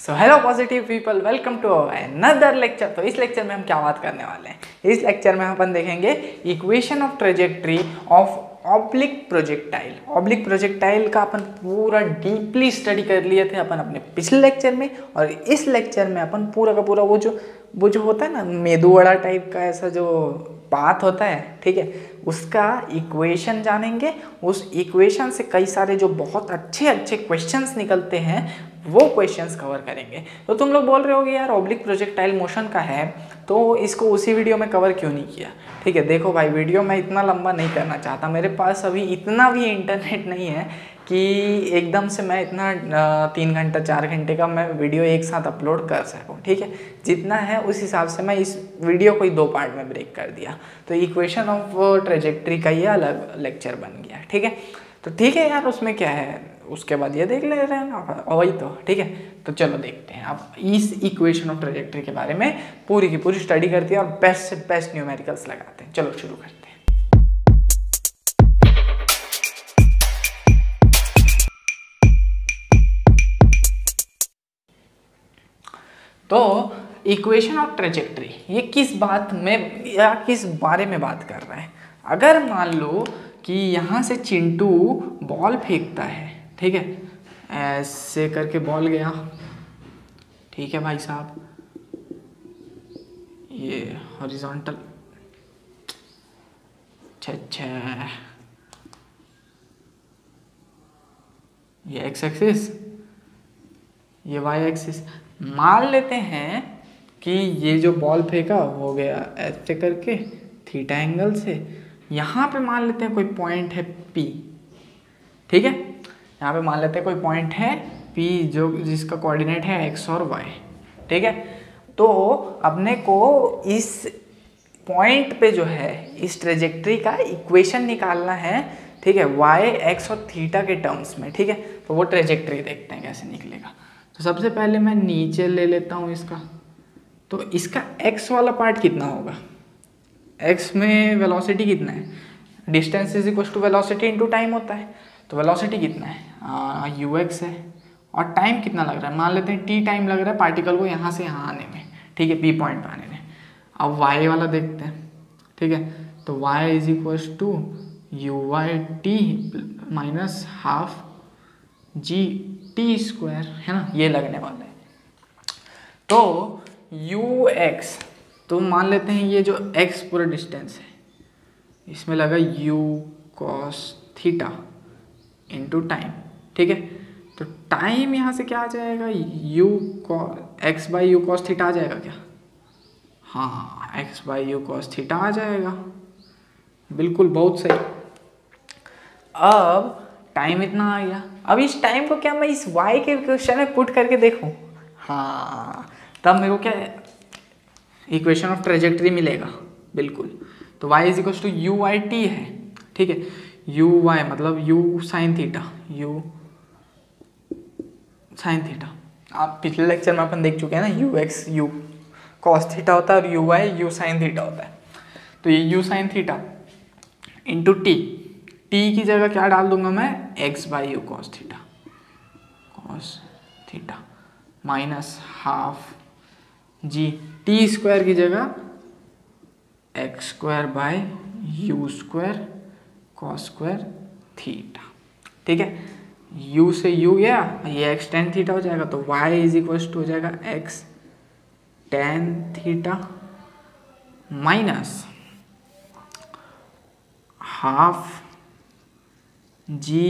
So hello positive people, welcome to another lecture. तो इस lecture में हम क्या बात करने वाले हैं? इस लेक्चर में अपन देखेंगे equation of trajectory of oblique projectile. Oblique projectile का अपन पूरा डीपली स्टडी कर लिए थे अपन अपने पिछले लेक्चर में, और इस लेक्चर में अपन पूरा का पूरा वो जो होता है ना मेदू वड़ा टाइप का ऐसा जो बात होता है, ठीक है, उसका इक्वेशन जानेंगे। उस इक्वेशन से कई सारे जो बहुत अच्छे अच्छे क्वेश्चंस निकलते हैं वो क्वेश्चंस कवर करेंगे। तो तुम लोग बोल रहे होगे यार ऑब्लिक प्रोजेक्टाइल मोशन का है तो इसको उसी वीडियो में कवर क्यों नहीं किया? ठीक है, देखो भाई, वीडियो मैं इतना लंबा नहीं करना चाहता। मेरे पास अभी इतना भी इंटरनेट नहीं है कि एकदम से मैं इतना 3 घंटा 4 घंटे का मैं वीडियो एक साथ अपलोड कर सकूं। ठीक है, जितना है उस हिसाब से मैं इस वीडियो को ही 2 पार्ट में ब्रेक कर दिया। तो इक्वेशन ऑफ ट्रेजेक्ट्री का ये अलग लेक्चर बन गया। ठीक है, तो ठीक है यार, उसमें क्या है, उसके बाद ये देख ले रहे हैं ना, वही तो। ठीक है, तो चलो देखते हैं अब इस इक्वेशन ऑफ ट्रेजेक्ट्री के बारे में पूरी की पूरी स्टडी करते हैं और बेस्ट से बेस्ट न्यूमेरिकल्स लगाते हैं। चलो शुरू करते हैं। तो इक्वेशन ऑफ ट्रेजेक्ट्री ये किस बात में या किस बारे में बात कर रहा है? अगर मान लो कि यहाँ से चिंटू बॉल फेंकता है, ठीक है, ऐसे करके बॉल गया, ठीक है भाई साहब, ये हॉरिजॉन्टल, अच्छा, ये एक्स एक्सिस, ये वाई एक्सिस। मान लेते हैं कि ये जो बॉल फेंका हो गया ऐसे करके थीटा एंगल से। यहाँ पे मान लेते हैं कोई पॉइंट है P, ठीक है, यहाँ पे मान लेते हैं कोई पॉइंट है P जो जिसका कोऑर्डिनेट है x और y। ठीक है, तो अपने को इस पॉइंट पे जो है इस ट्रेजेक्ट्री का इक्वेशन निकालना है। ठीक है, y, x और थीटा के टर्म्स में। ठीक है, तो वो ट्रेजेक्ट्री देखते हैं कैसे निकलेगा। तो सबसे पहले मैं नीचे ले लेता हूँ इसका। तो इसका x वाला पार्ट कितना होगा? x में वेलोसिटी कितना है? Distance is equal to velocity into time होता है। तो वेलोसिटी कितना है? ux है। और टाइम कितना लग रहा है? मान लेते हैं t टाइम लग रहा है पार्टिकल को यहाँ से यहाँ आने में। ठीक है, p पॉइंट पे आने में। अब y वाला देखते हैं। ठीक है, तो y is equal to uy/t minus half gt² है ना, ये लगने वाला है। तो ux, तो मान लेते हैं ये जो x पूरा डिस्टेंस है इसमें लगा u cos theta into time. ठीक है, तो टाइम यहाँ से क्या आ जाएगा? x by u cos theta आ जाएगा क्या? हाँ, x by u cos theta आ जाएगा, बिल्कुल, बहुत सही। अब टाइम इतना आ गया। अब इस टाइम को क्या मैं इस y के क्वेश्चन में पुट करके देखूं? हाँ, तब मेरे को क्या इक्वेशन ऑफ ट्रेजेक्ट्री मिलेगा, बिल्कुल। तो y is equal to u y t है। ठीक है, यू वाई मतलब u sine theta, u sine theta. आप पिछले लेक्चर में अपन देख चुके हैं ना, u x u cos theta होता है और u y u sine theta होता है। तो ये u sine theta into t, t की जगह क्या डाल दूंगा मैं? X by u cos theta minus half g, t square की जगह x square bye u square cos square theta. ठीक है, u से u गया, ये x tan थीटा हो जाएगा। तो y इज इक्वल टू हो जाएगा x tan theta minus half g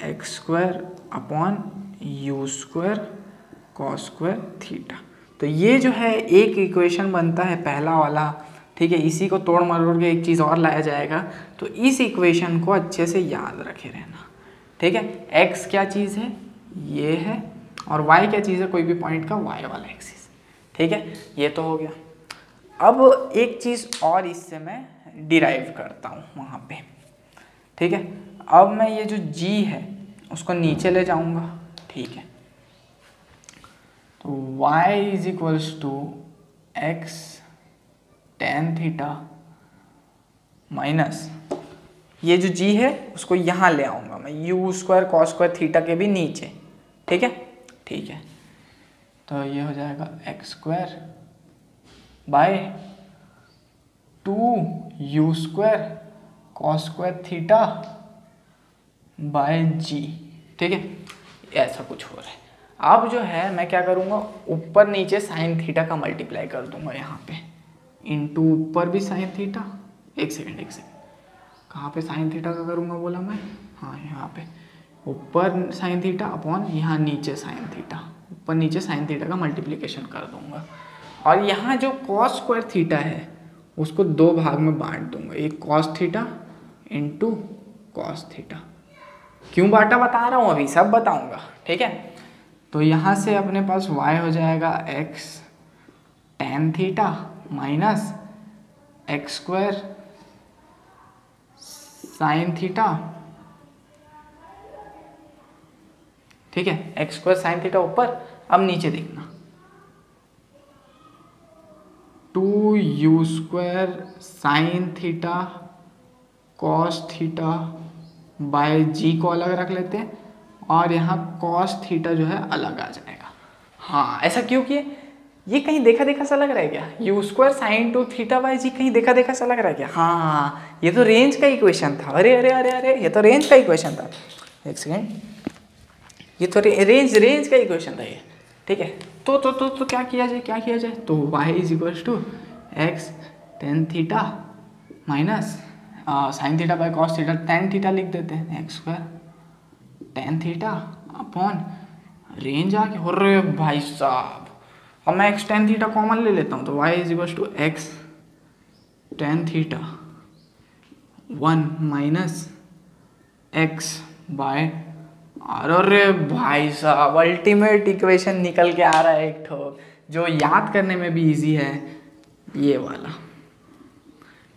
x square upon u square cos square theta. तो ये जो है एक इक्वेशन बनता है पहला वाला। ठीक है, इसी को तोड़ मरोड़ के एक चीज़ और लाया जाएगा। तो इस इक्वेशन को अच्छे से याद रखे रहना। ठीक है, x क्या चीज़ है? ये है। और y क्या चीज़ है? कोई भी पॉइंट का y वाला एक्सिस। ठीक है, ये तो हो गया। अब एक चीज़ और इससे मैं डिराइव करता हूँ वहाँ पे। ठीक है, अब मैं ये जो g है उसको नीचे ले जाऊँगा। ठीक है, तो y is equals to x tan theta minus ये जो g है उसको यहाँ ले आऊँगा मैं, u square cos square theta के भी नीचे। ठीक है, ठीक है, तो ये हो जाएगा x square by 2 u square cos square theta by g. ठीक है, ऐसा कुछ हो रहा है। अब जो है मैं क्या करूँगा, ऊपर नीचे साइन थीटा का मल्टीप्लाई कर दूंगा यहाँ पे, इंटू ऊपर भी साइन थीटा, एक सेकेंड कहाँ पे साइन थीटा का करूँगा बोला मैं, हाँ यहाँ पे ऊपर साइन थीटा अपॉन यहाँ नीचे साइन थीटा, ऊपर नीचे साइन थीटा का मल्टीप्लिकेशन कर दूंगा। और यहाँ जो कॉस स्क्वायर थीटा है उसको 2 भाग में बांट दूंगा, एक cos theta into cos theta. क्यों बांटा बता रहा हूँ, अभी सब बताऊंगा। ठीक है, तो यहाँ से अपने पास y हो जाएगा x tan theta minus x square sine theta. ठीक है, एक्स स्क्वायर साइन थीटा ऊपर, अब नीचे देखना 2u square sine theta cos theta by g को अलग रख लेते हैं, और यहाँ कॉस थीटा जो है अलग आ जाएगा। हाँ, ऐसा क्यों किए, ये कहीं देखा देखा सा लग रहा है क्या, u square sine 2 theta by g कहीं देखा देखा सा लग रहा है क्या। हाँ, ये तो रेंज का इक्वेशन था। अरे अरे अरे अरे, ये तो रेंज का इक्वेशन था। एक सेकेंड, ये तो रेंज का इक्वेशन था ये। ठीक है, तो क्या किया जाए, तो y is equal to x tan theta minus sine theta by cos theta, tan theta लिख देते हैं, x square tan theta upon range आ गया। हो रहे भाई साहब, अब मैं एक्स टेन थीटा कॉमन ले लेता हूँ, तो y is equal to x tan theta 1 minus x by r. अरे भाई साहब, अल्टीमेट इक्वेशन निकल के आ रहा है एक ठो, जो याद करने में भी इजी है, ये वाला।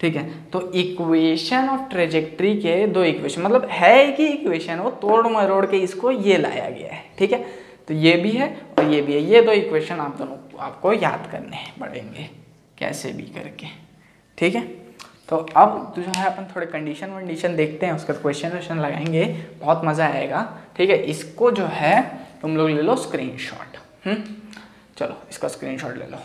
ठीक है, तो इक्वेशन ऑफ ट्रेजेक्ट्री के 2 इक्वेशन, मतलब है एक ही इक्वेशन, वो तोड़ मरोड़ के इसको ये लाया गया है। ठीक है, तो ये भी है और ये भी है, ये 2 इक्वेशन आप दोनों आपको याद करने पड़ेंगे कैसे भी करके। ठीक है, तो अब जो है अपन थोड़े कंडीशन वंडीशन देखते हैं, उसका क्वेश्चन वोश्चन लगाएंगे, बहुत मज़ा आएगा। ठीक है, इसको जो है तुम लोग ले लो स्क्रीनशॉट। चलो इसका स्क्रीनशॉट ले लो।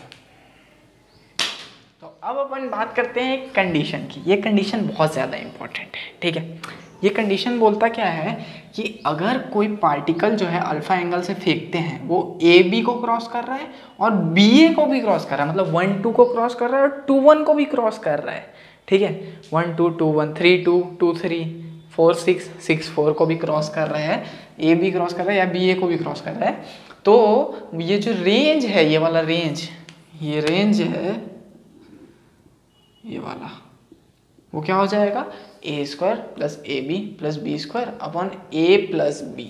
तो अब अपन बात करते हैं एक कंडीशन की। ये कंडीशन बहुत ज़्यादा इंपॉर्टेंट है। ठीक है, ये कंडीशन बोलता क्या है कि अगर कोई पार्टिकल जो है अल्फा एंगल से फेंकते हैं, वो ए बी को क्रॉस कर रहा है और बी ए को भी क्रॉस कर रहा है, मतलब 1 2 को क्रॉस कर रहा है और 2 1 को भी क्रॉस कर रहा है। ठीक है, 1 2 2 1 3 2 2 3 4 6 6 4 को भी क्रॉस कर रहा है, ए बी क्रॉस कर रहा है या बी ए को भी क्रॉस कर रहा है, तो ये जो रेंज है, ये वाला रेंज, ये रेंज है ये वाला, वो क्या हो जाएगा, a square plus a b plus b square upon a plus b.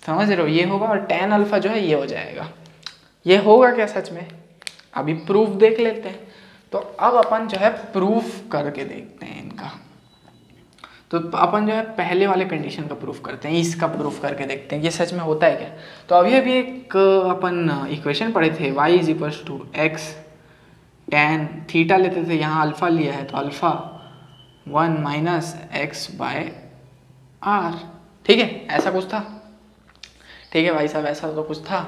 समझ रहे हो, ये होगा और tan अल्फा जो है ये हो जाएगा। ये होगा क्या सच में, अभी प्रूफ देख लेते हैं। तो अब अपन जो है प्रूफ करके देखते हैं इनका। तो अपन जो है पहले वाले कंडीशन का प्रूफ करते हैं, इसका प्रूफ करके देखते हैं ये सच में होता है क्या। तो अभी एक अपन इक्वेशन पढ़े थे, y is equal to x tan theta लेते थे, यहाँ अल्फा लिया है तो alpha 1 minus x by r. ठीक है, ऐसा कुछ था। ठीक है भाई साहब, ऐसा तो कुछ था।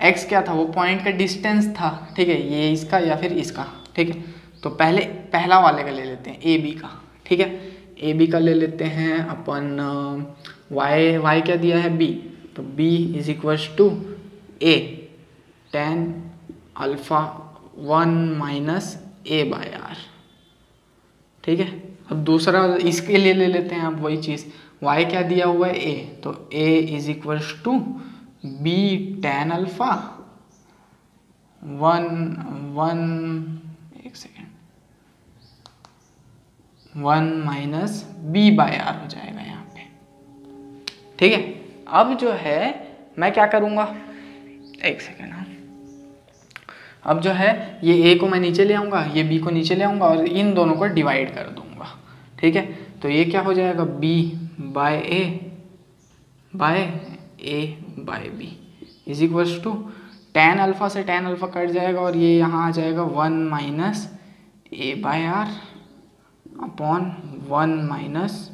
x क्या था, वो पॉइंट का डिस्टेंस था। ठीक है, ये इसका या फिर इसका। ठीक है, तो पहला वाले का ले लेते हैं, ए बी का। ठीक है, ए बी का ले लेते हैं अपन, y क्या दिया है, b, तो b is equal to a tan alpha 1 minus a by r. ठीक है, अब दूसरा इसके लिए ले लेते हैं अब वही चीज़, y क्या दिया हुआ है, a, तो a is equal to b tan alpha 1 minus b by r हो जाएगा यहाँ पे। ठीक है, अब जो है मैं क्या करूँगा, एक सेकेंड, अब जो है ये a को मैं नीचे ले आऊँगा, ये b को नीचे ले आऊँगा और इन दोनों को डिवाइड कर दूँगा। ठीक है, तो ये क्या हो जाएगा, b by a by b is equals to tan alpha से tan अल्फा कट जाएगा और ये यहाँ आ जाएगा 1 minus a by r upon 1 minus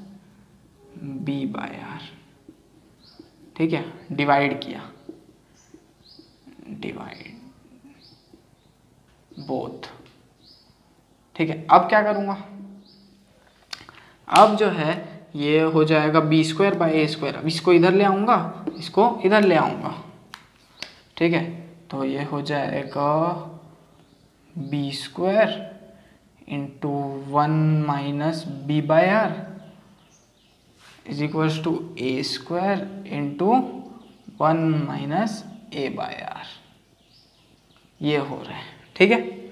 b by r. ठीक है, डिवाइड किया, डिवाइड बोथ। ठीक है, अब क्या करूँगा, अब जो है ये हो जाएगा b square by a square. अब इसको इधर ले आऊँगा, इसको इधर ले आऊँगा। ठीक है, तो ये हो जाएगा b square into 1 minus b by r is equals to a square into 1 minus a by r. ये हो रहा है। ठीक है,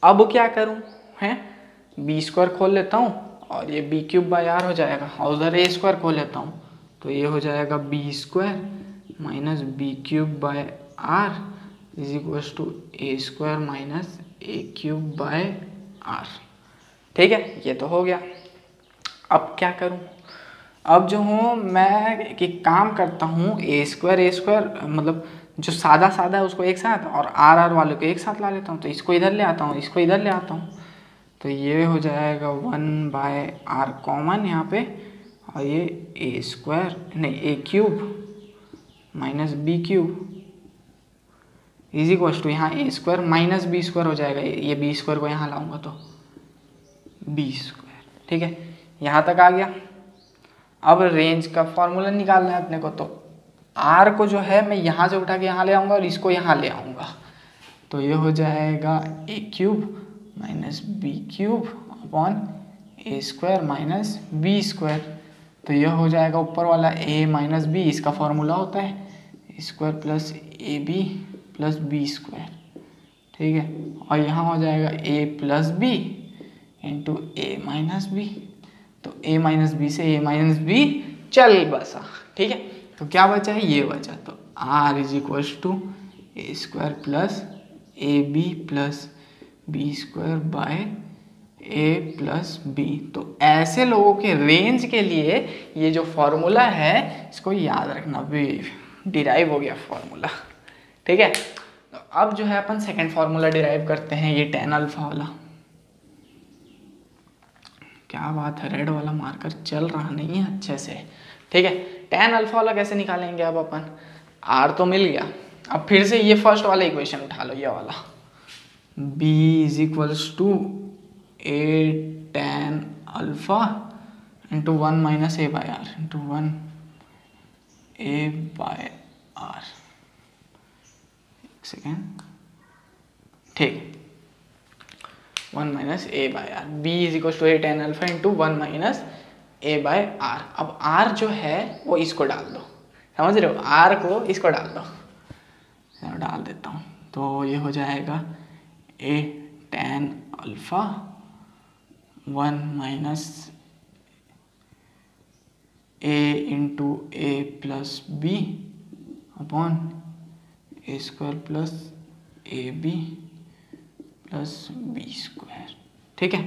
अब क्या करूं है, बी स्क्वायर खोल लेता हूं और ये बी क्यूब बाई आर हो जाएगा, और उधर ए स्क्वायर खोल लेता हूं तो ये हो जाएगा b square minus b cube by r is equals to a square minus a cube by r. ठीक है, ये तो हो गया। अब क्या करूं, अब जो हूँ मैं एक काम करता हूँ, ए स्क्वायर मतलब जो सादा सादा है उसको एक साथ, और आर आर वाले को एक साथ ला लेता हूँ। तो इसको इधर ले आता हूँ, इसको इधर ले आता हूँ, तो ये हो जाएगा 1 बाय आर कॉमन यहाँ पे, और ये ए स्क्वायर नहीं a cube minus b cube is equals to यहाँ a square minus b square हो जाएगा। ये बी स्क्वायर को यहाँ लाऊंगा तो बी स्क्वायर। ठीक है, यहाँ तक आ गया। अब रेंज का फॉर्मूला निकालना है अपने को, तो आर को जो है मैं यहाँ से उठा के यहाँ ले आऊँगा और इसको यहाँ ले आऊँगा, तो ये हो जाएगा a cube minus b cube upon a square minus b square. तो यह हो जाएगा ऊपर वाला ए माइनस बी, इसका फॉर्मूला होता है a square plus a b plus b square. ठीक है, और यहाँ हो जाएगा a plus b into a minus b. तो ए माइनस बी से ए माइनस बी चल बसा। ठीक है, तो क्या बचा है, ये बचा। तो r is equals to a square plus a b plus b square by a plus b. तो ऐसे लोगों के रेंज के लिए ये जो फॉर्मूला है इसको याद रखना, भी डिराइव हो गया फॉर्मूला। ठीक है, तो अब जो है अपन सेकंड फॉर्मूला डिराइव करते हैं, ये tan अल्फा वाला। क्या बात है, रेड वाला मार्कर चल रहा नहीं है अच्छे से। ठीक है, tan अल्फा वाला कैसे निकालेंगे, अब अपन r तो मिल गया, अब फिर से ये फर्स्ट वाला इक्वेशन उठा लो, ये वाला b is equals to a tan alpha into 1 minus a by r into 1 a by r. एक सेकेंड, ठीक, 1 minus a by r, b is equal to a tan alpha into 1 minus a by r. अब r जो है वो इसको डाल दो, समझ रहे हो, आर को इसको डाल दो, डाल देता हूँ। तो ये हो जाएगा a tan alpha 1 minus a into a plus b upon a square plus a b plus b square. ठीक है,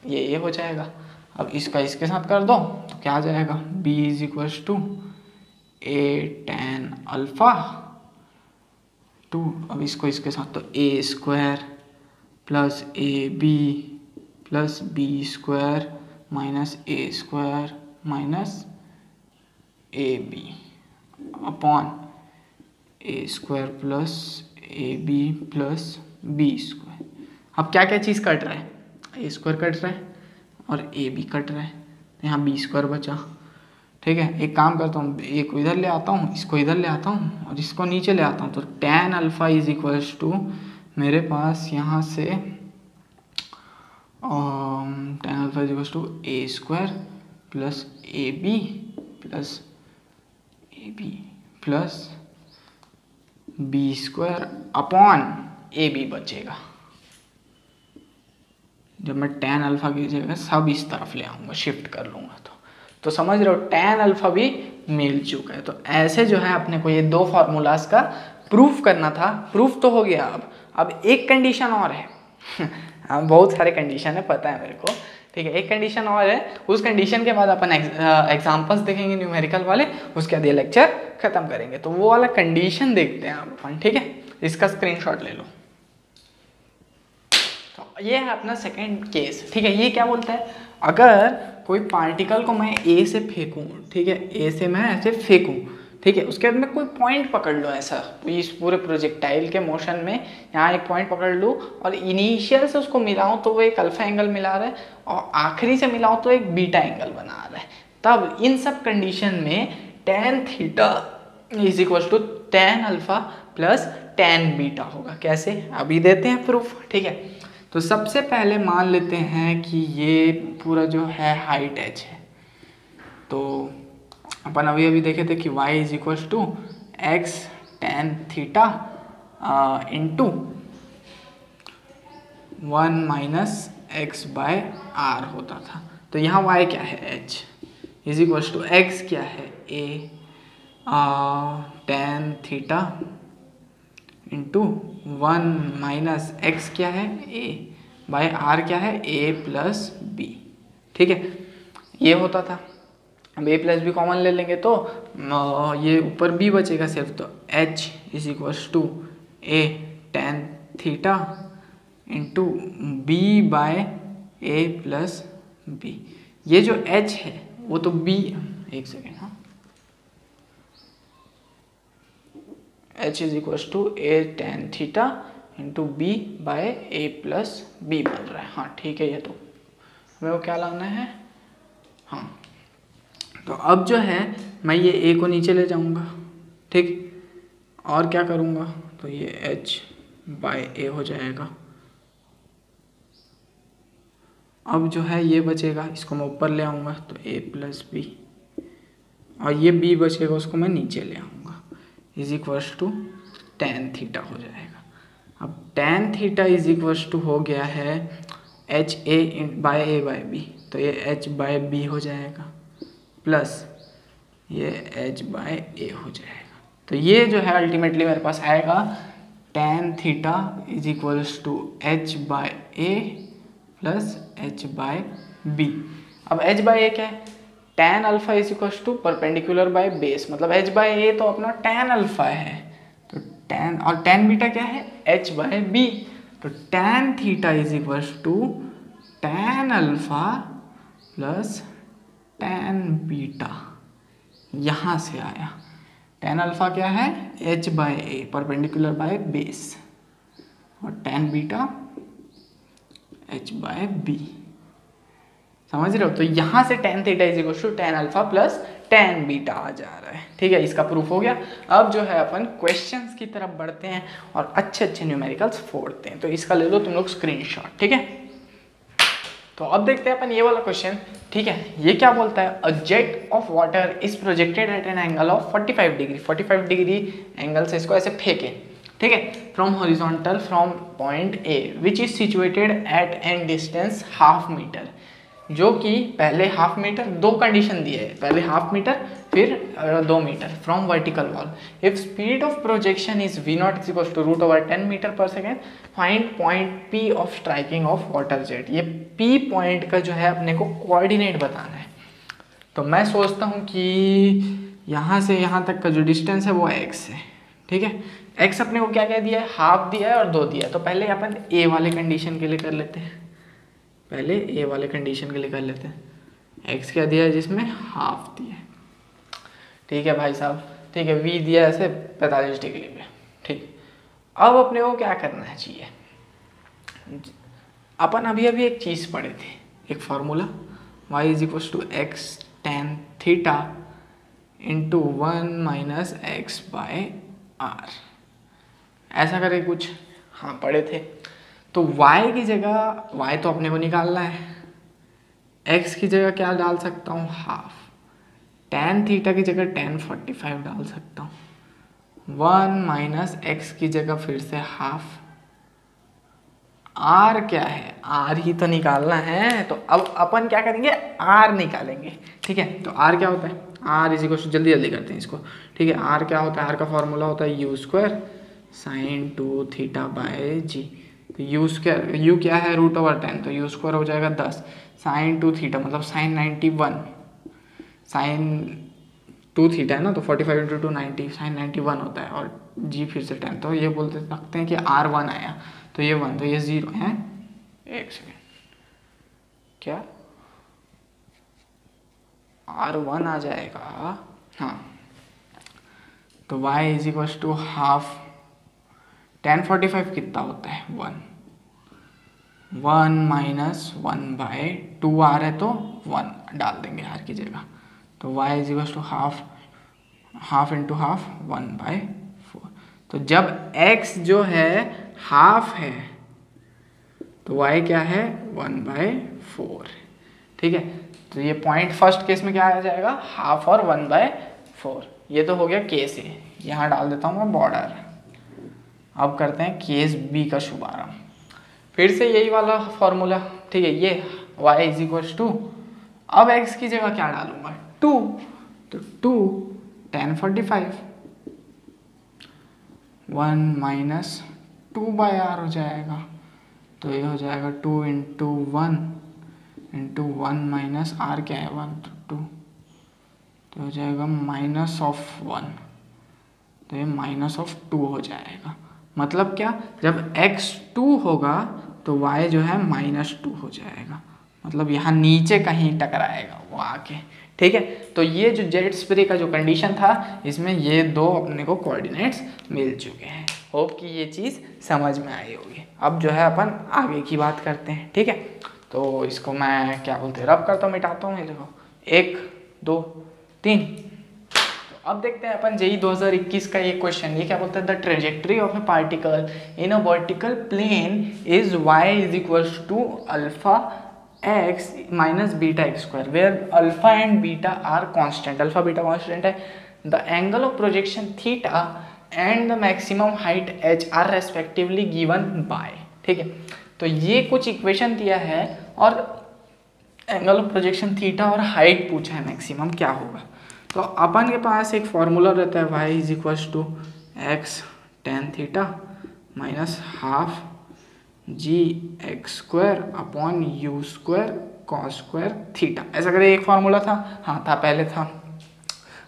ये हो जाएगा। अब इसका इसके साथ कर दो तो क्या आ जाएगा, b is equals to a tan alpha two, अब इसको इसके साथ तो a square plus a b plus b square minus a square minus a b upon a square plus a b plus b square. अब क्या क्या चीज़ cut रहा है, ए स्क्वायर कट रहा है और ए बी कट रहा है, तो यहाँ बी स्क्वायर बचा। ठीक है, एक काम करता हूँ, एक इधर ले आता हूँ, इसको इधर ले आता हूँ और इसको नीचे ले आता हूँ। तो tan alpha is equals to मेरे पास यहाँ से tan alpha is equals to a square plus a b plus b square upon a b बचेगा। जब मैं tan अल्फा की जगह सब इस तरफ ले आऊँगा, शिफ्ट कर लूँगा, तो समझ रहे हो tan अल्फा भी मिल चुका है। तो ऐसे जो है अपने को ये दो फार्मूलाज का प्रूफ करना था, प्रूफ तो हो गया। अब एक कंडीशन और है बहुत सारे कंडीशन है, पता है मेरे को। ठीक है, एक कंडीशन और है, उस कंडीशन के बाद अपन एग्जाम्पल्स देखेंगे न्यूमेरिकल वाले, उसके बाद ये लेक्चर खत्म करेंगे। तो वो वाला कंडीशन देखते हैं अपन। ठीक है, इसका स्क्रीनशॉट ले लो। तो ये है अपना सेकंड केस। ठीक है, ये क्या बोलता है, अगर कोई पार्टिकल को मैं ए से फेंकूँ, ठीक है, ए से मैं ऐसे फेंकूँ, ठीक है। उसके बाद में कोई पॉइंट पकड़ लो ऐसा इस पूरे प्रोजेक्टाइल के मोशन में, यहाँ एक पॉइंट पकड़ लूँ और इनिशियल से उसको मिलाऊँ तो वो एक अल्फा एंगल मिला रहा है और आखिरी से मिलाऊँ तो एक बीटा एंगल बना रहा है। तब इन सब कंडीशन में tan theta is equal to tan alpha plus tan beta होगा। कैसे, अभी देते हैं प्रूफ। ठीक है, तो सबसे पहले मान लेते हैं कि ये पूरा जो है हाइट h है। तो अपन अभी देखे थे कि y is equal to x tan theta into 1 minus x by r होता था। तो यहाँ y क्या है, h is equal to x क्या है, a tan theta into 1 minus x क्या है, a बाय आर क्या है, a प्लस बी। ठीक है, ये होता था। अब a प्लस बी कॉमन ले लेंगे तो ये ऊपर b बचेगा सिर्फ, तो h is equal to a tan theta into b by a plus b. ये जो h है वो तो b, एक सेकेंड, हाँ, h is equal to a tan theta into b by a plus b बन रहा है। हाँ ठीक है, ये तो हमें वो क्या लाना है, हाँ। तो अब जो है मैं ये a को नीचे ले जाऊंगा, ठीक, और क्या करूंगा, तो ये h बाय a हो जाएगा। अब जो है ये बचेगा, इसको मैं ऊपर ले आऊँगा तो a प्लस बी, और ये b बचेगा उसको मैं नीचे ले आऊँगा, is equal to tan theta हो जाएगा। अब tan theta is equal to हो गया है h a by a by b, तो ये h बाय b हो जाएगा प्लस ये h बाय a हो जाएगा। तो ये जो है अल्टीमेटली मेरे पास आएगा tan theta is equals to h by a plus h by b। अब h बाय a क्या है, tan alpha is equals to perpendicular by base, मतलब h बाय a तो अपना tan अल्फा है, तो tan, और tan बीटा क्या है, h बाय b। तो tan theta is equals to tan alpha plus tan beta, यहाँ से आया। tan अल्फा क्या है, h by a perpendicular by base, और tan beta h by b. समझ रहे हो, तो यहाँ से tan theta is equal to tan alpha plus tan beta आ जा रहा है। ठीक है, इसका प्रूफ हो गया। अब जो है अपन क्वेश्चंस की तरफ बढ़ते हैं और अच्छे अच्छे न्यूमेरिकल्स फोड़ते हैं। तो इसका ले लो तुम लोग स्क्रीनशॉट। ठीक है, तो अब देखते हैं अपन ये वाला क्वेश्चन। ठीक है, ये क्या बोलता है, a jet of water is projected at an angle of 45 degree, 45 degree angle से इसको ऐसे फेंके, ठीक है, from horizontal from point a which is situated at an distance half metre, जो कि पहले हाफ मीटर, दो कंडीशन दिए है, पहले हाफ मीटर फिर 2 metre from vertical wall. If speed of projection is v not is equal to root over 10 metre per second, find point p of striking of water jet. ये p point का जो है अपने को coordinate बताना है। तो मैं सोचता हूँ कि यहाँ से यहाँ तक का जो डिस्टेंस है वो x है। ठीक है, x अपने को क्या क्या दिया है, हाफ दिया है और 2 दिया है। तो पहले अपन a वाले कंडीशन के लिए कर लेते हैं, पहले ए वाले कंडीशन के लिए कर लेते हैं। एक्स क्या दिया है, जिसमें हाफ दिया है। ठीक है भाई साहब, ठीक है, वी दिया है ऐसे 45 डिग्री पे। ठीक, अब अपने को क्या करना चाहिए, अपन अभी एक चीज़ पढ़े थे, एक formula, y is equal to x tan theta into 1 minus x by r, ऐसा करके कुछ, हाँ पढ़े थे। तो y की जगह, y तो अपने को निकालना है, x की जगह क्या डाल सकता हूँ, हाफ, tan थीटा की जगह tan 45 डाल सकता हूँ, 1 माइनस एक्स की जगह फिर से हाफ, r क्या है, r ही तो निकालना है। तो अब अपन क्या करेंगे, r निकालेंगे। ठीक है, तो r क्या होता है, r इज इक्वल टू, जल्दी जल्दी करते हैं इसको। ठीक है, r क्या होता है, r का फॉर्मूला होता है u square sine 2 theta by g. तो यू स्क्वायर, यू क्या है, रूट ओवर 10, तो यू स्क्वायर हो जाएगा 10 साइन 2 थीटा, मतलब साइन 91, साइन 2 थीटा है ना, तो 45 इंटू 2 90, साइन 91 होता है, और जी फिर से 10, तो ये बोलते सकते हैं कि R1 आया, तो ये 1, तो ये 0 है। एक सेकेंड, क्या R1 आ जाएगा, हाँ, तो y is equal to half, 1045 कितना होता है 1 माइनस 1/2 आ रहा है तो 1 डाल देंगे r की जगह। तो y is equal to half into half 1/4। तो जब x जो है हाफ है तो y क्या है 1/4। ठीक है, तो ये पॉइंट फर्स्ट केस में क्या आ जाएगा, हाफ और 1/4। ये तो हो गया केस ए, यहाँ डाल देता हूँ मैं बॉर्डर। अब करते हैं केस बी का शुभारंभ। फिर से यही वाला फॉर्मूला, ठीक है, ये y इज इक्वल टू, अब x की जगह क्या डालूंगा 2, तो 2 1045, 1 माइनस 2/r हो जाएगा। तो ये हो जाएगा 2 इंटू 1 माइनस r क्या है 1, तो 2, तो हो जाएगा माइनस ऑफ 1, तो ये माइनस ऑफ 2 हो जाएगा। मतलब क्या, जब x 2 होगा तो y जो है -2 हो जाएगा, मतलब यहाँ नीचे कहीं टकराएगा वो आके। ठीक है, तो ये जो जेट स्प्रे का जो कंडीशन था, इसमें ये दो अपने को कोऑर्डिनेट्स मिल चुके हैं। होप कि ये चीज़ समझ में आई होगी। अब जो है अपन आगे की बात करते हैं। ठीक है, तो इसको मैं क्या बोलते हैं, रब करता हूँ, मिटाता हूँ। ये देखो 1 2 3। तो अब देखते हैं अपन जेई 2021 का ये क्वेश्चन, ये क्या बोलता है, the trajectory of a particle in a vertical plane is y is equal to alpha x minus beta x square, where alpha and beta are constant. Alpha beta constant है। The angle of projection theta and the maximum height h are respectively given by. ठीक है, तो ये कुछ equation दिया है और angle of projection theta और हाइट पूछा है, मैक्सिमम क्या होगा। तो अपन के पास एक फॉर्मूला रहता है, y is equal to x tan theta minus half gx square upon u square cos square theta. ऐसा करे एक फॉर्मूला था, हाँ था, पहले था,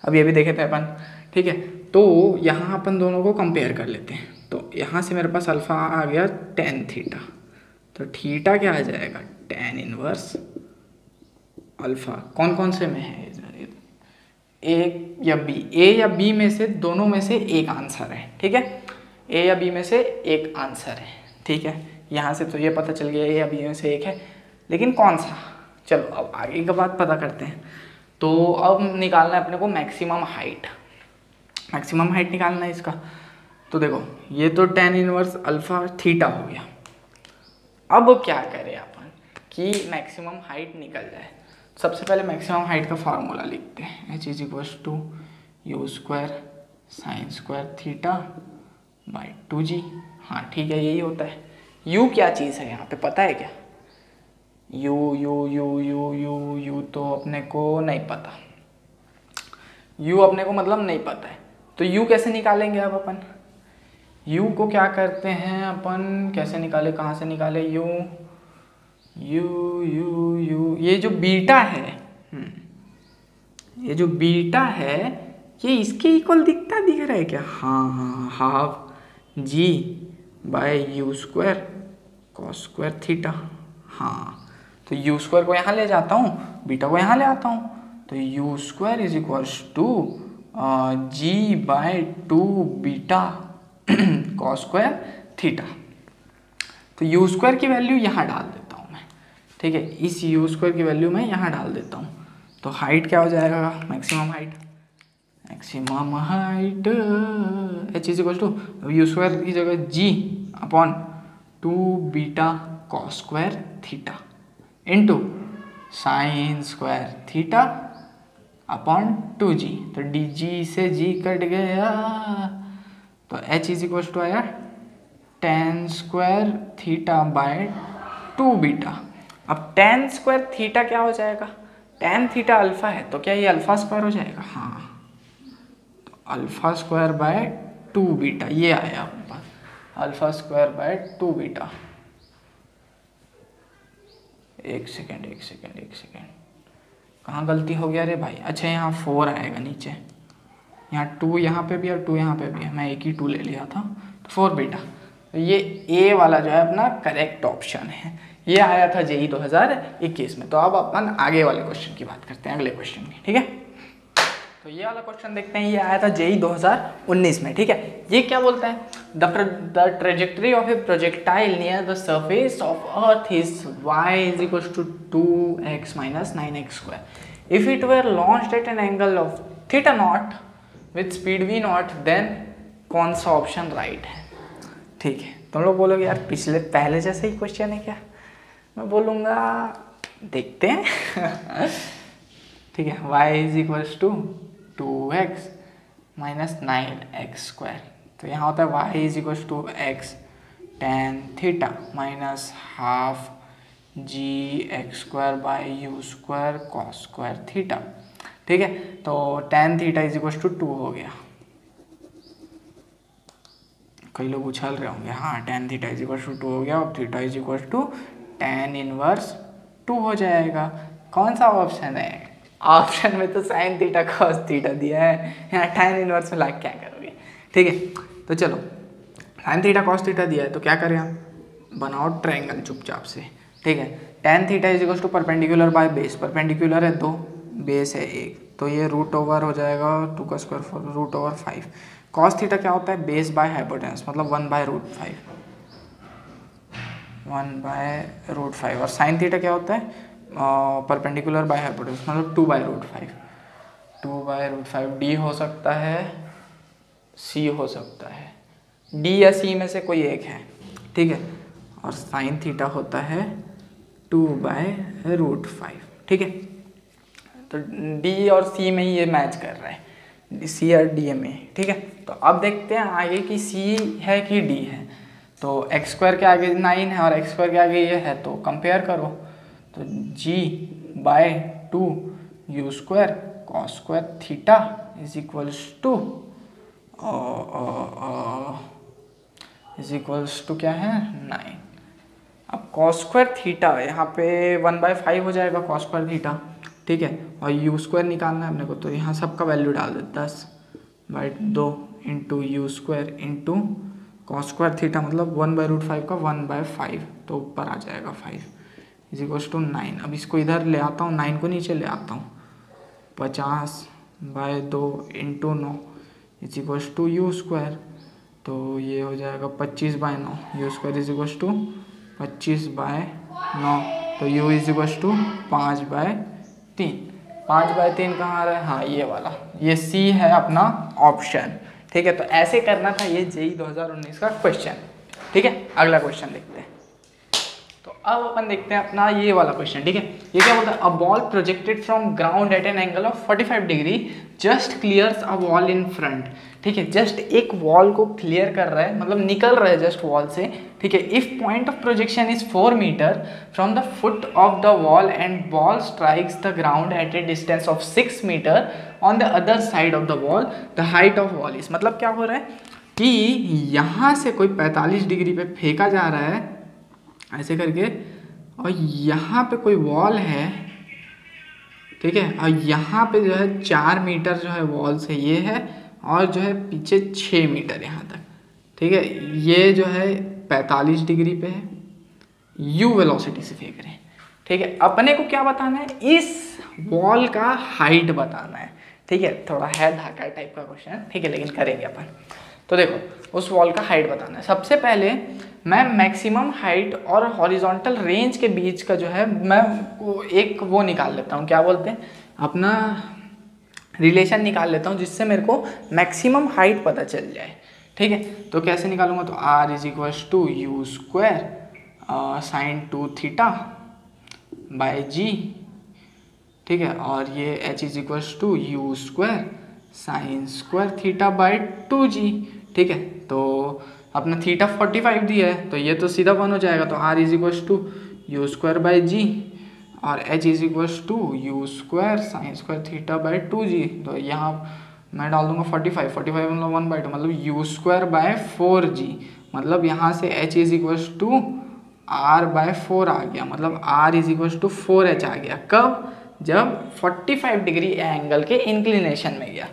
अब ये भी देखे थे अपन। ठीक है, तो यहाँ अपन दोनों को कंपेयर कर लेते हैं। तो यहाँ से मेरे पास अल्फा आ गया tan थीटा, तो थीटा क्या आ जाएगा tan इनवर्स अल्फा। कौन कौन से में है, ए या बी, ए या बी में से दोनों में से एक आंसर है। ठीक है, ए या बी में से एक आंसर है। ठीक है, यहाँ से तो ये पता चल गया ए या बी में से एक है, लेकिन कौन सा, चलो अब आगे का बात पता करते हैं। तो अब निकालना है अपने को मैक्सिमम हाइट, मैक्सिमम हाइट निकालना है इसका। तो देखो ये तो tan इनवर्स अल्फा थीटा हो गया। अब क्या करें अपन कि मैक्सिमम हाइट निकल जाए। सबसे पहले मैक्सिमम हाइट का फार्मूला लिखते हैं, h is equal to u square sine square theta by 2g। हाँ ठीक है, यही होता है। u क्या चीज़ है यहाँ पे पता है क्या, u तो अपने को नहीं पता, u अपने को मतलब नहीं पता है। तो u कैसे निकालेंगे अब अपन, u को क्या करते हैं अपन, कैसे निकाले, कहाँ से निकाले u, ये जो बीटा है, ये जो बीटा है ये इसके इक्वल दिख रहा है क्या, हाँ, half g by u square cos square theta. हाँ, तो यू स्क्वायर को यहाँ ले जाता हूँ, बीटा को यहाँ ले आता हूँ, तो u square is equal to g by 2 beta cos square theta. तो यू स्क्वायर की वैल्यू यहाँ डाल देता हूँ मैं। ठीक है, इस यू स्क्वायर की वैल्यू मैं यहाँ डाल देता हूँ। तो हाइट क्या हो जाएगा, maximum height h is equal to u square की जगह g upon 2 beta cos square theta into sine square theta upon 2g। तो dg से g कट गया, तो h इज इक्वल टू आया tan square theta by 2 beta. अब tan square theta क्या हो जाएगा, tan थीटा अल्फा है, तो क्या ये अल्फा स्क्वायर हो जाएगा, हाँ, अल्फा स्क्वायर बाय 2 बीटा, ये आया अपने पास अल्फा स्क्वायर बाय 2 बीटा। एक सेकेंड कहाँ गलती हो गया रे भाई, अच्छा यहाँ 4 आएगा नीचे, यहाँ 2 यहाँ पे भी और 2 यहाँ पे भी है, मैं एक ही 2 ले लिया था, तो 4 बीटा। तो ये ए वाला जो है अपना करेक्ट ऑप्शन है, ये आया था जेई 2021 में। तो अब अपन आगे वाले क्वेश्चन की बात करते हैं, अगले क्वेश्चन की। ठीक है, तो ये वाला क्वेश्चन देखते हैं, ये आया था जेई 2019 में। ठीक है, ये क्या बोलता है, the trajectory of a projectile near the surface of earth is y is equal to 2x minus 9x square if it were launched at an angle of theta not with speed v not, then कौन सा option right है। ठीक है, तुम लोग बोलोगे यार पहले जैसे ही क्वेश्चन है क्या, मैं बोलूँगा देखते हैं। ठीक है, y is equal to 2x minus 9x square, तो यहाँ होता है y is equal to x tan theta minus half g x square by u square cos square theta. ठीक है, तो tan theta is equal to 2 हो गया। कई लोग उछल रहे होंगे, हाँ tan theta is equal to 2 हो गया और theta is equal to tan inverse 2 हो जाएगा। कौन सा ऑप्शन है, ऑप्शन में तो साइन थीटा कॉस थीटा दिया है, यहाँ tan इनवर्स में लाइक क्या करोगे। ठीक है, तो चलो साइन थीटा कॉस थीटा दिया है तो क्या करें हम, बनाओ ट्रायंगल चुपचाप से। ठीक है, tan theta is equal to perpendicular by base, perpendicular है 2, बेस है 1, तो ये रूट ओवर हो जाएगा 2 का square four root over 5। Cos theta क्या होता है, बेस बाय हाइपोटेनस, मतलब 1/√5, 1/√5। और साइन थीटा क्या होता है, परपेंडिकुलर बाय हाइपोटेनस, मतलब 2/√5, 2/√5। डी हो सकता है, सी हो सकता है, डी या सी में से कोई एक है। ठीक है, और साइन थीटा होता है 2/√5। ठीक है, तो डी और सी में ही ये मैच कर रहा है, सी और डी में। ठीक है, तो अब देखते हैं आगे कि सी है कि डी है। तो एक्स स्क्वायर के आगे 9 है और एक्स स्क्वायर के आगे ये है, तो कंपेयर करो, तो g/2 u square cos square theta is equals to क्या है 9। अब कॉस स्क्वायर थीटा यहाँ पे 1/5 हो जाएगा कॉस स्क्वायर थीटा। ठीक है, और यू स्क्वायर निकालना है अपने को, तो यहाँ सबका वैल्यू डाल दे 10/2 into you square into cos square theta, मतलब 1/√5 का 1/5, तो ऊपर आ जाएगा 5 इज इक्वल टू 9। अब इसको इधर ले आता हूँ, 9 को नीचे ले आता हूँ, 50/2 into 9 is equal to u square, तो ये हो जाएगा 25/9, u square is equal to 25/9, तो यू इज इक्वल टू 5/3। 5/3 कहाँ आ रहा है, हाँ ये वाला, ये सी है अपना ऑप्शन। ठीक है, तो ऐसे करना था ये जेई 2019 का क्वेश्चन। ठीक है, अगला क्वेश्चन देखते हैं। तो अब अपन देखते हैं अपना ये वाला क्वेश्चन। ठीक है, ये क्या बोलता है, a ball projected from ground eight an angle of 45 degree just clears a wall in front. ठीक है, जस्ट एक वॉल को क्लियर कर रहा है, मतलब निकल रहा है जस्ट वॉल से। ठीक है, if point of projection is 4 metre from the foot of the wall and ball strikes the ground at a distance of 6 metre on the other side of the wall, the height of wall is. मतलब क्या हो रहा है कि यहाँ से कोई 45 degree पे फेंका जा रहा है ऐसे करके, और यहाँ पे कोई वॉल है। ठीक है, और यहाँ पे जो है 4 मीटर जो है वॉल से ये है, और जो है पीछे 6 मीटर यहाँ तक। ठीक है, ये जो है 45 डिग्री पे है, यू वेलोसिटी से फेंक रहे हैं। ठीक है, अपने को क्या बताना है, इस वॉल का हाइट बताना है। ठीक है, थोड़ा है धाका टाइप का क्वेश्चन, ठीक है, लेकिन करेंगे अपन। तो देखो उस वॉल का हाइट बताना है। सबसे पहले मैं मैक्सिमम हाइट और हॉरिजॉन्टल रेंज के बीच का जो है मैं एक वो निकाल लेता हूँ, क्या बोलते हैं, अपना रिलेशन निकाल लेता हूँ, जिससे मेरे को मैक्सिमम हाइट पता चल जाए। ठीक है, तो कैसे निकालूंगा, तो r is equal to u square sine 2 theta by g. ठीक है, और ये h is equal to u square sine square theta by 2g। ठीक है, तो अपना थीटा 45 दिया है, तो ये तो सीधा 1 हो जाएगा, तो r is equal to u square by g, और h is equal to u square sine square theta by 2g। तो यहाँ मैं डाल दूंगा 45 मतलब 1/2, मतलब यू स्क्वायर बाय 4g, मतलब यहाँ से h is equal to r/4 आ गया, मतलब r is equal to 4h आ गया। कब, जब 45 डिग्री एंगल के इंक्लिनेशन में गया।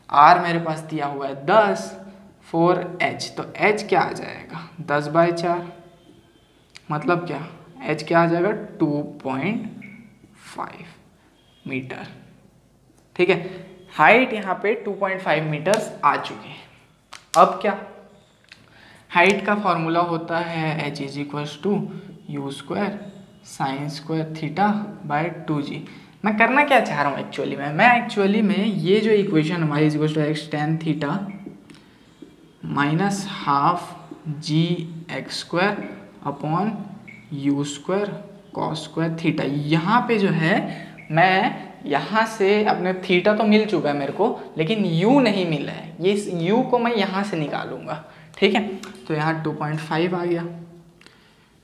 r मेरे पास दिया हुआ है 10, 4h, तो h क्या आ जाएगा 10/4, मतलब क्या, h क्या आ जाएगा 2.5 मीटर। ठीक है, हाइट यहाँ पे 2.5 मीटर्स आ चुके हैं। अब क्या, हाइट का फॉर्मूला होता है h is equals to u square sine square theta by 2g। मैं करना क्या चाह रहा हूँ एक्चुअली में, मैं एक्चुअली में ये जो equation y is equals to x tan theta minus half g x square upon u square cos square theta, यहाँ पे जो है मैं यहाँ से अपने थीटा तो मिल चुका है मेरे को, लेकिन u नहीं मिला है, ये u को मैं यहाँ से निकालूंगा। ठीक है, तो यहाँ 2.5 आ गया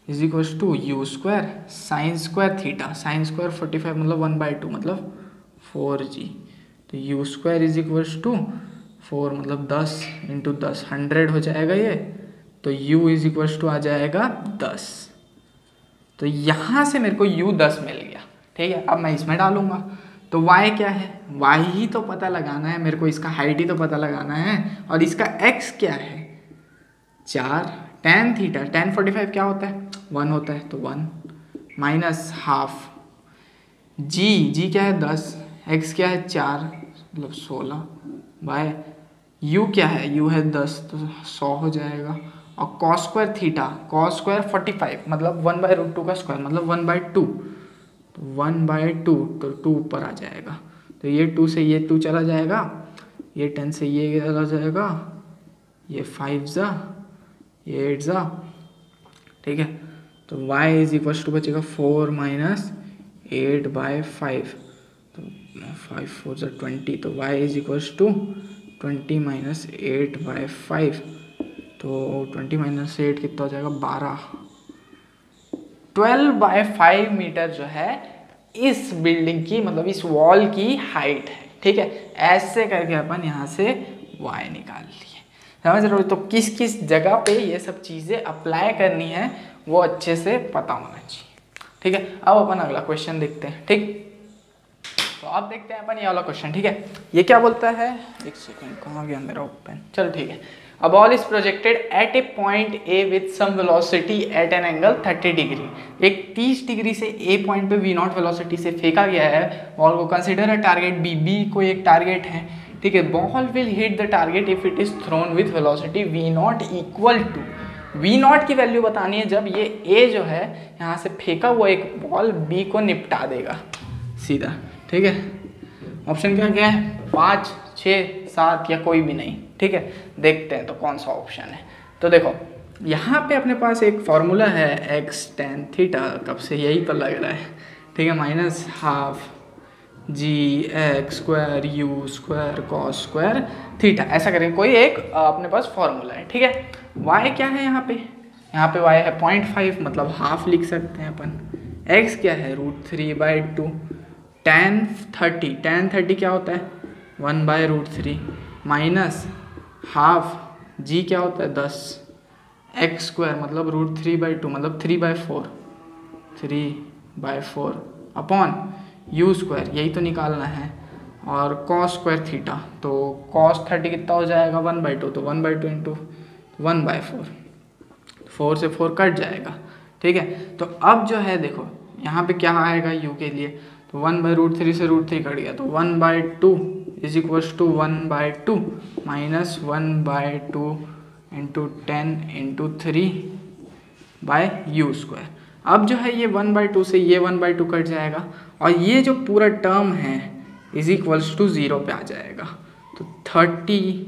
is equals to u square sine square theta, sine square 45 मतलब 1/2 मतलब 4g, तो u square is equals to 4 मतलब 10 इंटू 10 100 हो जाएगा ये, तो u इज इक्वल्स टू आ जाएगा 10। तो यहाँ से मेरे को u 10 मिल गया। ठीक है, अब मैं इसमें डालूंगा, तो y क्या है, y ही तो पता लगाना है मेरे को, इसका हाइट ही तो पता लगाना है, और इसका x क्या है 4 tan थीटा, tan 45 क्या होता है 1 होता है, तो 1 माइनस हाफ g क्या है 10, x क्या है 4 मतलब 16 बाय u क्या है, u है 10 तो 100 हो जाएगा, और cos square theta, cos square 45 मतलब 1/√2 का स्क्वायर मतलब 1/2, तो 1/2 तो 2 ऊपर आ जाएगा, तो ये 2 से ये 2 चला जाएगा, ये 10 से ये चला जाएगा, ये 5 ज़ा ये 8 ज़ा। ठीक है, तो y इज इक्वल्स टू बचेगा 4 माइनस 8/5, तो 5 4 ज़ा 20, तो y is equals to 20 minus 8/5, तो 20 माइनस 8 कितना हो जाएगा 12/5 मीटर जो है इस बिल्डिंग की मतलब इस वॉल की हाइट है। ठीक है, ऐसे करके अपन यहाँ से y निकाल लिए, समझ रहे हो। तो किस किस जगह पे ये सब चीज़ें अप्लाई करनी है वो अच्छे से पता होना चाहिए। ठीक है, अब अपन अगला क्वेश्चन देखते हैं। ठीक, तो अब देखते हैं अपन ये वाला क्वेश्चन। ठीक है, ये क्या बोलता है, एक सेकेंड कहाँ गया मेरा ओपन, चलो ठीक है। A ball is projected at a point A with some velocity at an angle 30 degree. एक 30 डिग्री से A पॉइंट पे V0 वेलोसिटी से फेंका गया है बॉल को। Consider a target B, B को एक टारगेट है। ठीक है, ball will hit the target if it is thrown with velocity V0 equal to, V0 की वैल्यू बतानी है जब ये A जो है यहाँ से फेंका हुआ एक बॉल B को निपटा देगा सीधा। ठीक है, ऑप्शन क्या क्या है 5 6 7 या कोई भी नहीं। ठीक है, देखते हैं तो कौन सा ऑप्शन है। तो देखो यहाँ पे अपने पास एक फॉर्मूला है x tan थीटा, कब से यही तो लग रहा है। ठीक है, minus half g x square u square cos square theta, ऐसा करेंगे कोई एक अपने पास फॉर्मूला है। ठीक है, y क्या है यहाँ पे y है 0.5 मतलब हाफ लिख सकते हैं अपन। x क्या है √3/2, tan 30 क्या होता है 1/√3 माइनस हाफ g क्या होता है 10, एक्स स्क्वायर मतलब √3/2 मतलब 3/4 अपॉन यू स्क्वायर, यही तो निकालना है, और कॉस स्क्वायर थीटा, तो कॉस 30 कितना हो जाएगा 1/2, तो 1/2 इंटू 1/4, 4 से 4 कट जाएगा। ठीक है, तो अब जो है देखो यहाँ पे क्या आएगा u के लिए, तो 1/√3 से √3 कट गया, तो 1/2 is equals to 1/2 minus 1/2 into 10 into 3/u square. अब जो है ये 1/2 से ये 1/2 कट जाएगा, और ये जो पूरा टर्म है इज इक्वल्स टू 0 पे आ जाएगा, तो 30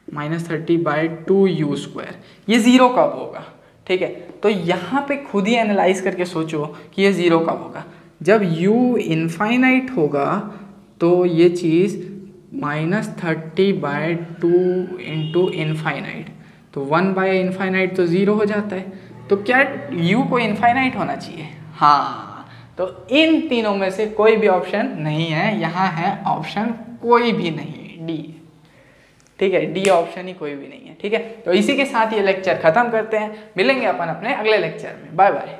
माइनस 30/2u स्क्वायर, ये 0 कब होगा। ठीक है, तो यहाँ पे खुद ही एनालाइज करके सोचो कि ये 0 कब होगा। जब u इनफाइनाइट होगा तो ये चीज़ -30/2 इंटू इनफाइनाइट, तो 1/इनफाइनाइट तो 0 हो जाता है, तो क्या u को इनफाइनाइट होना चाहिए। हाँ, तो इन तीनों में से कोई भी ऑप्शन नहीं है, यहाँ है ऑप्शन कोई भी नहीं, डी। ठीक है, डी ऑप्शन ही कोई भी नहीं है। ठीक है, तो इसी के साथ ये लेक्चर खत्म करते हैं, मिलेंगे अपन अपने अगले लेक्चर में, बाय बाय।